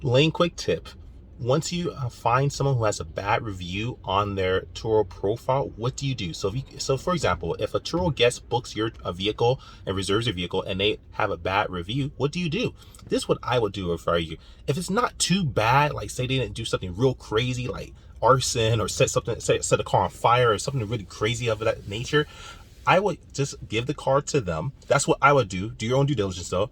Lane, quick tip. Once you find someone who has a bad review on their Turo profile, what do you do? So for example, if a Turo guest books your vehicle and reserves your vehicle and they have a bad review, what do you do? This is what I would do if I were you. If it's not too bad, like say they didn't do something real crazy like arson or set a car on fire or something really crazy of that nature, I would just give the car to them. That's what I would do. Do your own due diligence though.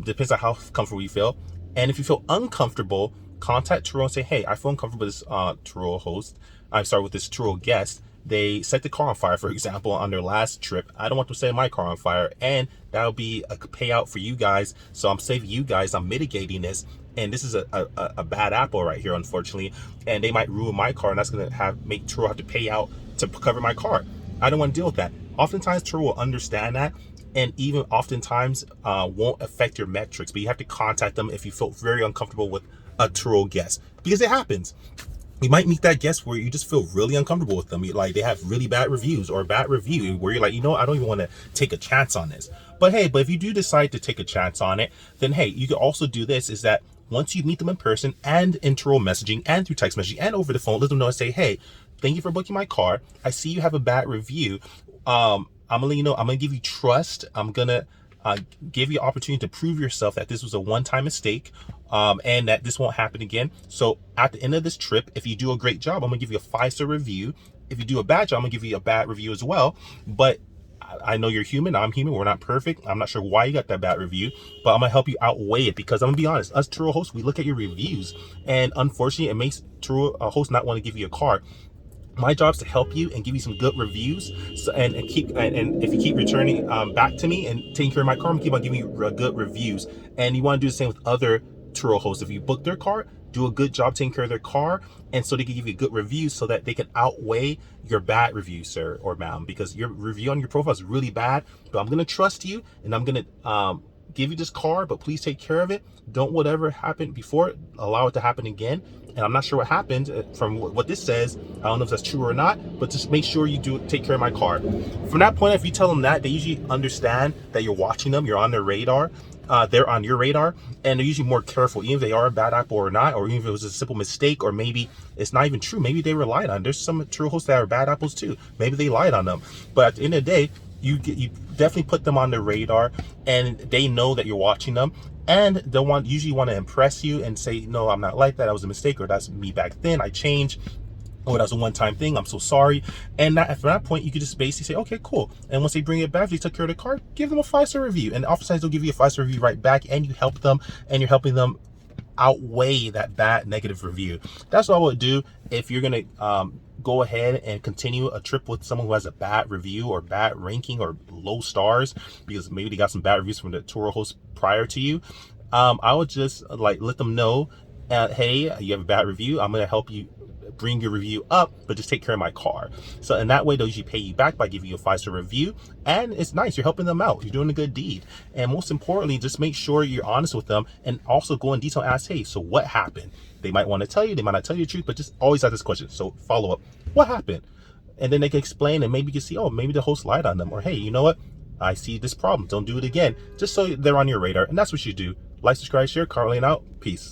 Depends on how comfortable you feel. And if you feel uncomfortable, contact Turo and say, hey, I feel uncomfortable with this Turo host. I'm sorry, with this Turo guest. They set the car on fire, for example, on their last trip. I don't want to set my car on fire. And that'll be a payout for you guys. So I'm saving you guys. I'm mitigating this. And this is a bad apple right here, unfortunately. And they might ruin my car. And that's going to make Turo have to pay out to cover my car. I don't want to deal with that. Oftentimes, Turo will understand that. And even oftentimes won't affect your metrics, but you have to contact them if you feel very uncomfortable with a Turo guest, because it happens. You might meet that guest where you just feel really uncomfortable with them. Like they have really bad reviews or a bad review where you're like, I don't even want to take a chance on this. But hey, if you do decide to take a chance on it, then hey, you can also do this, is that once you meet them in person and in Turo messaging and through text messaging and over the phone, let them know and say, hey, thank you for booking my car. I see you have a bad review. I'm gonna let you know, I'm gonna give you trust. I'm gonna give you an opportunity to prove yourself that this was a one-time mistake, and that this won't happen again. So at the end of this trip, if you do a great job, I'm gonna give you a 5-star review. If you do a bad job, I'm gonna give you a bad review as well. But I know you're human, I'm human, we're not perfect. I'm not sure why you got that bad review, but I'm gonna help you outweigh it, because I'm gonna be honest, us Turo hosts, we look at your reviews, and unfortunately it makes Turo hosts not want to give you a car. My job is to help you and give you some good reviews. So, and if you keep returning back to me and taking care of my car, I'm gonna keep on giving you good reviews. And you want to do the same with other Turo hosts. If you book their car, do a good job taking care of their car, and so they can give you good reviews so that they can outweigh your bad review, sir or ma'am, because your review on your profile is really bad. But I'm gonna trust you, and I'm gonna give you this car, but please take care of it. Don't whatever happened before, allow it to happen again. And I'm not sure what happened from what this says. I don't know if that's true or not, but just make sure you do take care of my car. From that point, if you tell them that, they usually understand that you're watching them, you're on their radar. They're on your radar, and they're usually more careful, even if they are a bad apple or not, or even if it was a simple mistake, or maybe it's not even true. Maybe they relied on. There's some True hosts that are bad apples too. Maybe they lied on them. But at the end of the day, you definitely put them on their radar, and they know that you're watching them, and they'll usually want to impress you and say, no, I'm not like that. That was a mistake, or that's me back then. I changed. Oh, that was a one-time thing. I'm so sorry. And from that point, you could just basically say, okay, cool. And once they bring it back, if they took care of the car, give them a 5-star review. And oftentimes they'll give you a 5-star review right back, and you help them, and you're helping them outweigh that bad negative review. That's what I would do if you're gonna go ahead and continue a trip with someone who has a bad review or bad ranking or low stars, because maybe they got some bad reviews from the Turo host prior to you. I would just let them know, hey, you have a bad review. I'm gonna help you bring your review up, but just take care of my car. So in that way, they'll usually pay you back by giving you a 5-star review, and it's nice. You're helping them out. You're doing a good deed. And most importantly, just make sure you're honest with them, and also go in detail and ask, hey, so what happened? They might want to tell you, they might not tell you the truth, but just always ask this question. So follow up, what happened? And then they can explain, and maybe you can see, oh, maybe the host lied on them, or hey, you know what? I see this problem. Don't do it again. Just so they're on your radar. And that's what you do. Like, subscribe, share. Carl Layn out. Peace.